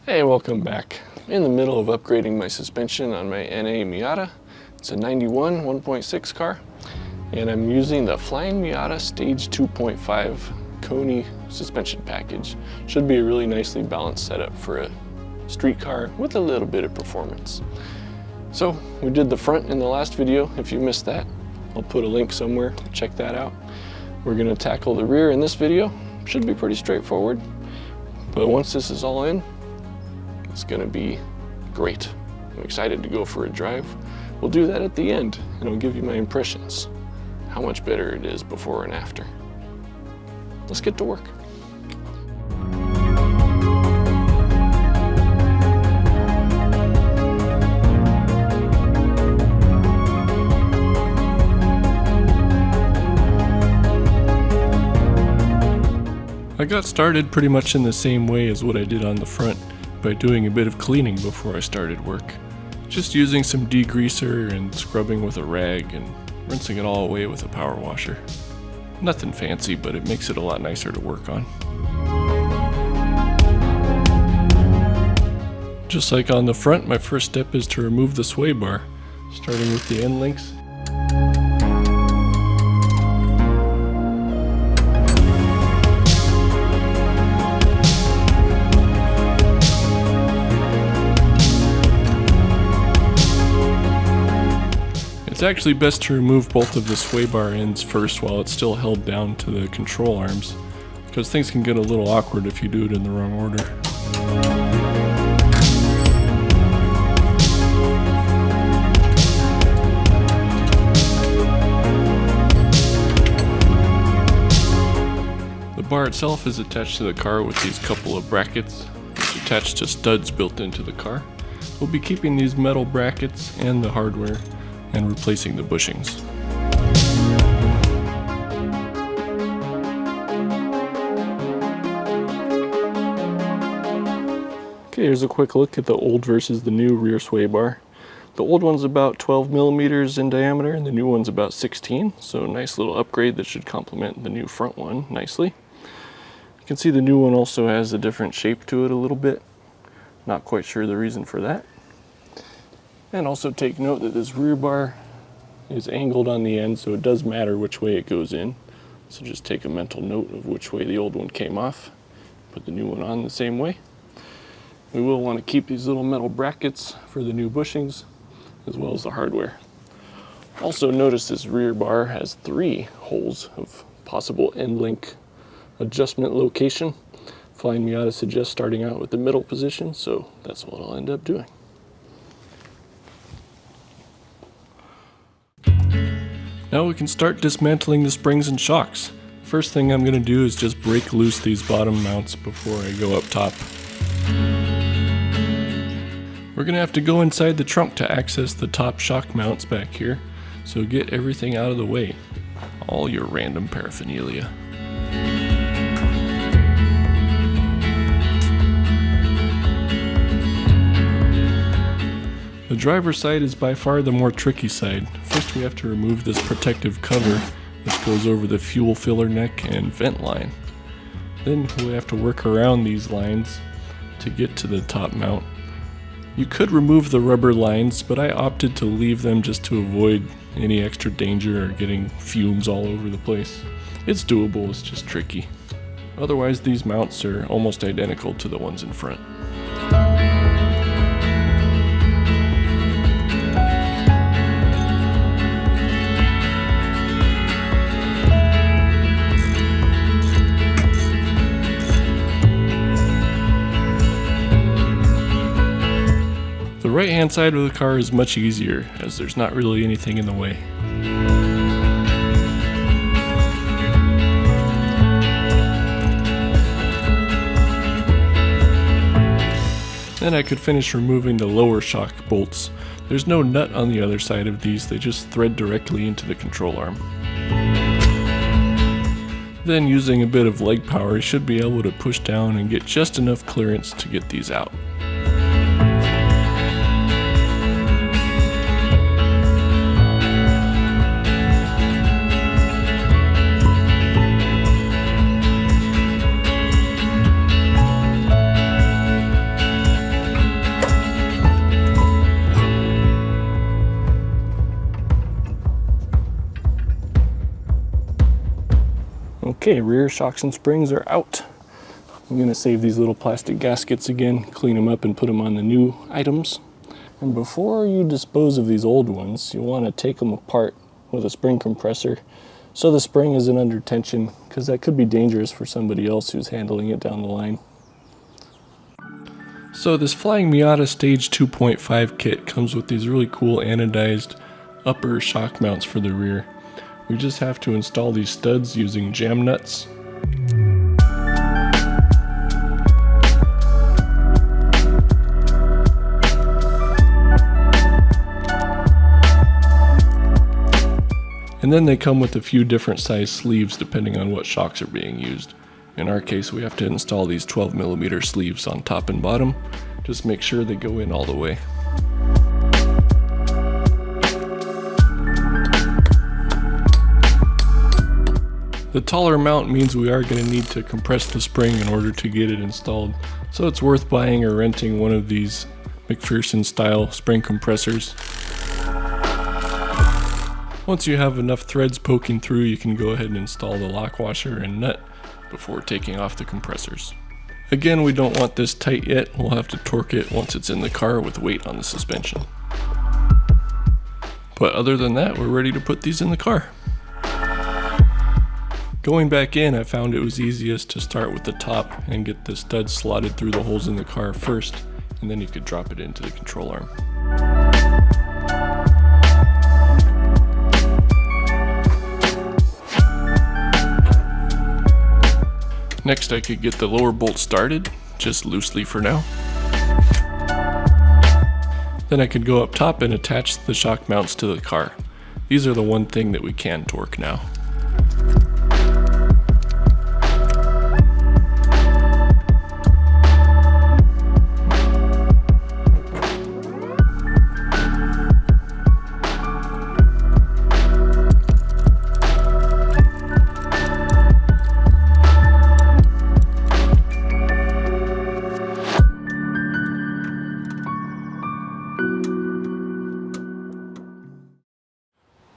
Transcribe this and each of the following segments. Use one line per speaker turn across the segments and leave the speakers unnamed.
Hey, welcome back. I'm in the middle of upgrading my suspension on my NA Miata. It's a 91 1.6 car, and I'm using the Flyin Miata Stage 2.5 Koni suspension package. Should be a really nicely balanced setup for a street car with a little bit of performance. So we did the front in the last video. If you missed that, I'll put a link somewhere. Check that out. We're going to tackle the rear in this video. Should be pretty straightforward, but once this is all in, it's going to be great. I'm excited to go for a drive. We'll do that at the end, and I'll give you my impressions, how much better it is before and after. Let's get to work.
I got started pretty much in the same way as what I did on the front, by doing a bit of cleaning before I started work. Just using some degreaser and scrubbing with a rag and rinsing it all away with a power washer. Nothing fancy, but it makes it a lot nicer to work on. Just like on the front, my first step is to remove the sway bar, starting with the end links. It's actually best to remove both of the sway bar ends first while it's still held down to the control arms, because things can get a little awkward if you do it in the wrong order. The bar itself is attached to the car with these couple of brackets, which attach to studs built into the car. We'll be keeping these metal brackets and the hardware, and replacing the bushings.
Okay, here's a quick look at the old versus the new rear sway bar. The old one's about 12 millimeters in diameter and the new one's about 16, so a nice little upgrade that should complement the new front one nicely. You can see the new one also has a different shape to it a little bit. Not quite sure the reason for that. And also take note that this rear bar is angled on the end, so it does matter which way it goes in. So just take a mental note of which way the old one came off. Put the new one on the same way. We will want to keep these little metal brackets for the new bushings, as well as the hardware. Also notice this rear bar has 3 holes of possible end link adjustment location. Flyin Miata suggests starting out with the middle position, so that's what I'll end up doing.
Now we can start dismantling the springs and shocks. First thing I'm going to do is just break loose these bottom mounts before I go up top. We're going to have to go inside the trunk to access the top shock mounts back here, so get everything out of the way. All your random paraphernalia. The driver's side is by far the more tricky side. First we have to remove this protective cover that goes over the fuel filler neck and vent line. Then we have to work around these lines to get to the top mount. You could remove the rubber lines, but I opted to leave them just to avoid any extra danger or getting fumes all over the place. It's doable, it's just tricky. Otherwise these mounts are almost identical to the ones in front. The right hand side of the car is much easier, as there's not really anything in the way. Then I could finish removing the lower shock bolts. There's no nut on the other side of these, they just thread directly into the control arm. Then using a bit of leg power, you should be able to push down and get just enough clearance to get these out.
Okay, rear shocks and springs are out. I'm going to save these little plastic gaskets again, clean them up and put them on the new items. And before you dispose of these old ones, you want to take them apart with a spring compressor so the spring isn't under tension, because that could be dangerous for somebody else who's handling it down the line.
So this Flyin Miata Stage 2.5 kit comes with these really cool anodized upper shock mounts for the rear. We just have to install these studs using jam nuts. And then they come with a few different size sleeves depending on what shocks are being used. In our case, we have to install these 12mm sleeves on top and bottom. Just make sure they go in all the way. The taller mount means we are going to need to compress the spring in order to get it installed, so it's worth buying or renting one of these McPherson style spring compressors. Once you have enough threads poking through, you can go ahead and install the lock washer and nut before taking off the compressors. Again, we don't want this tight yet. We'll have to torque it once it's in the car with weight on the suspension. But other than that, we're ready to put these in the car. Going back in, I found it was easiest to start with the top and get the studs slotted through the holes in the car first, and then you could drop it into the control arm. Next, I could get the lower bolt started, just loosely for now. Then I could go up top and attach the shock mounts to the car. These are the one thing that we can torque now.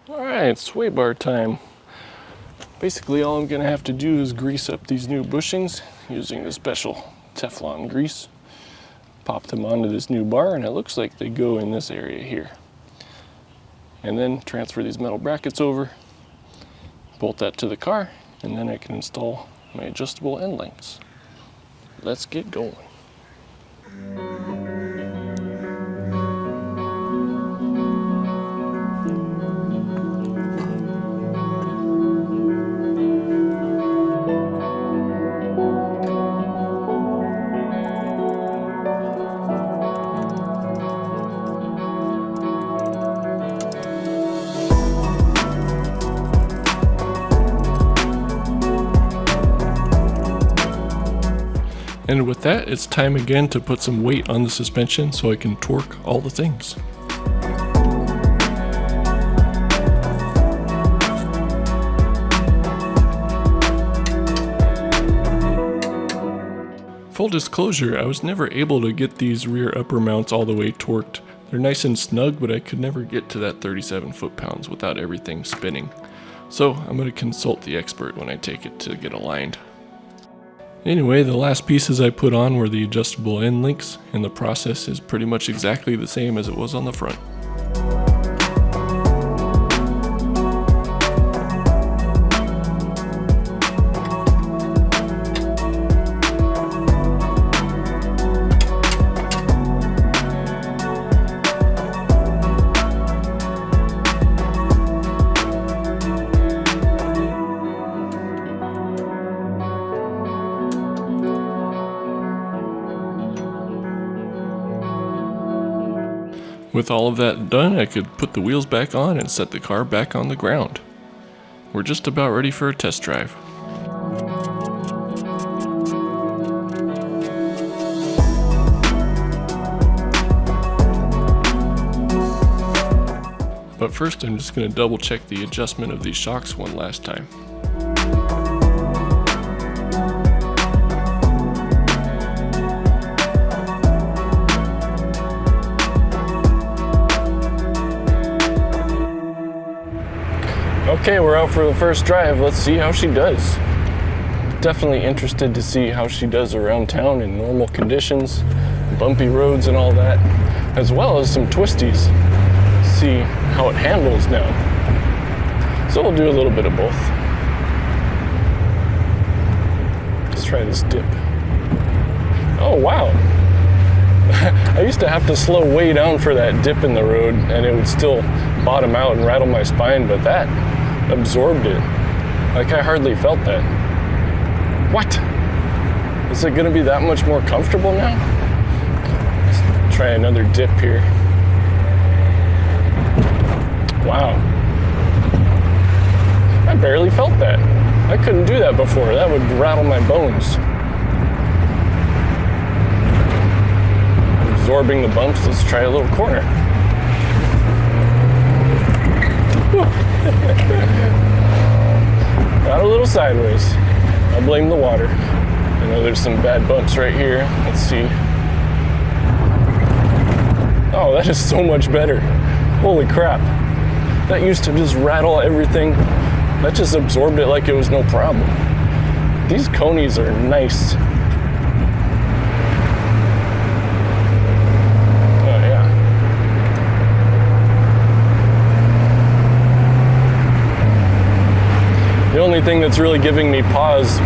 Alright, sway bar time. Basically all I'm going to have to do is grease up these new bushings using the special Teflon grease. Pop them onto this new bar, and it looks like they go in this area here. And then transfer these metal brackets over, bolt that to the car, and then I can install my adjustable end links. Let's get going.
And with that, it's time again to put some weight on the suspension so I can torque all the things. Full disclosure, I was never able to get these rear upper mounts all the way torqued. They're nice and snug, but I could never get to that 37 foot-pounds without everything spinning. So I'm going to consult the expert when I take it to get aligned. Anyway, the last pieces I put on were the adjustable end links, and the process is pretty much exactly the same as it was on the front. With all of that done, I could put the wheels back on and set the car back on the ground. We're just about ready for a test drive. But first, I'm just going to double check the adjustment of these shocks one last time.
Okay, we're out for the first drive. Let's see how she does. Definitely interested to see how she does around town in normal conditions, bumpy roads and all that, as well as some twisties. See how it handles now. So we'll do a little bit of both. Let's try this dip. Oh wow. I used to have to slow way down for that dip in the road and it would still bottom out and rattle my spine, but that absorbed it. Like I hardly felt that. What? Is it gonna be that much more comfortable now? Let's try another dip here. Wow. I barely felt that. I couldn't do that before. That would rattle my bones. Absorbing the bumps, let's try a little corner. Got a little sideways. I blame the water. I know there's some bad bumps right here. Let's see. Oh, that is so much better. Holy crap. That used to just rattle everything. That just absorbed it like it was no problem. These Konis are nice. The only thing that's really giving me pause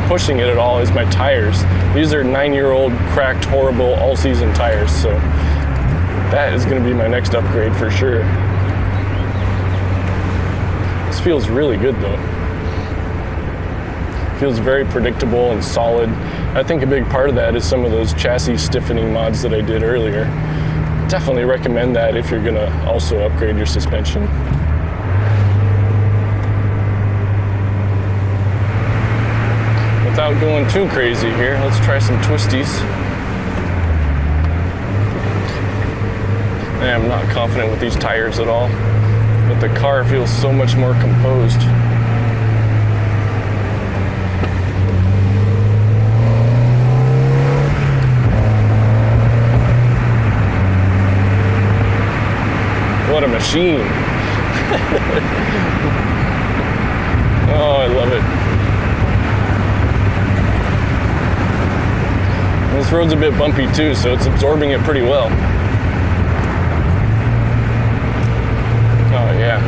pushing it at all is my tires. These are 9-year-old cracked, horrible all-season tires, so that is going to be my next upgrade for sure. This feels really good though. Feels very predictable and solid. I think a big part of that is some of those chassis stiffening mods that I did earlier. Definitely recommend that if you're going to also upgrade your suspension. Without going too crazy here, let's try some twisties. I'm not confident with these tires at all, but the car feels so much more composed. What a machine. Oh, I love it. This road's a bit bumpy too, so it's absorbing it pretty well. Oh yeah.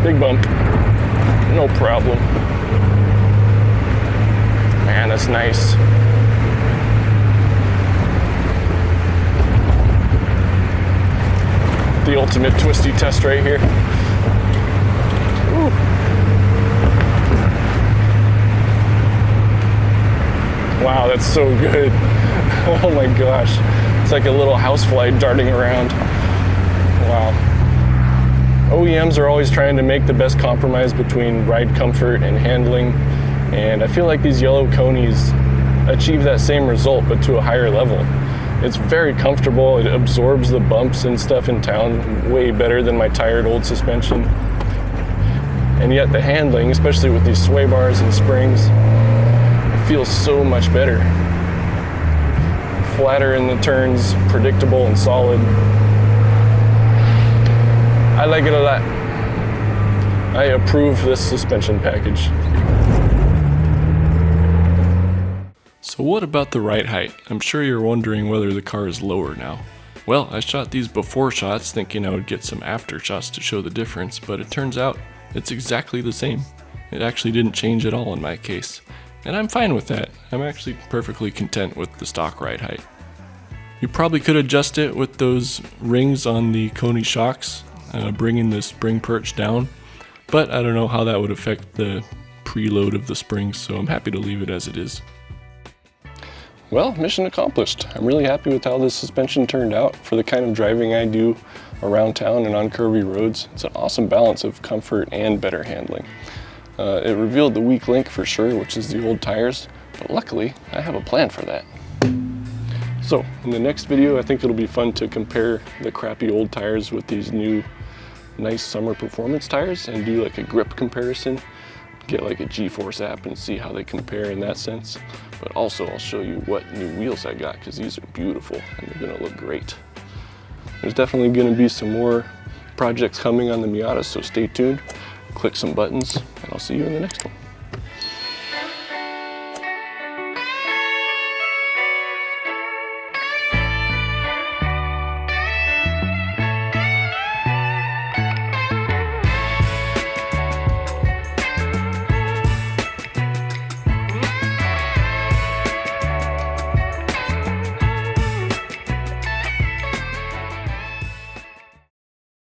Big bump. No problem. Man, that's nice. The ultimate twisty test right here. Ooh. Wow, that's so good. Oh my gosh. It's like a little housefly darting around. Wow. OEMs are always trying to make the best compromise between ride comfort and handling, and I feel like these yellow Konis achieve that same result, but to a higher level. It's very comfortable. It absorbs the bumps and stuff in town way better than my tired old suspension. And yet the handling, especially with these sway bars and springs, feels so much better. Flatter in the turns, predictable and solid. I like it a lot. I approve this suspension package.
So what about the ride height? I'm sure you're wondering whether the car is lower now. Well, I shot these before shots thinking I would get some after shots to show the difference, but it turns out it's exactly the same. It actually didn't change at all in my case. And I'm fine with that. I'm actually perfectly content with the stock ride height. You probably could adjust it with those rings on the Koni shocks, bringing the spring perch down, but I don't know how that would affect the preload of the springs, so I'm happy to leave it as it is.
Well, mission accomplished. I'm really happy with how this suspension turned out for the kind of driving I do around town and on curvy roads. It's an awesome balance of comfort and better handling. It revealed the weak link for sure, which is the old tires, but luckily I have a plan for that. So in the next video, I think it'll be fun to compare the crappy old tires with these new nice summer performance tires and do like a grip comparison, get like a G-Force app and see how they compare in that sense. But also I'll show you what new wheels I got, because these are beautiful and they're gonna look great. There's definitely gonna be some more projects coming on the Miata, so stay tuned, click some buttons, and I'll see you in the next one.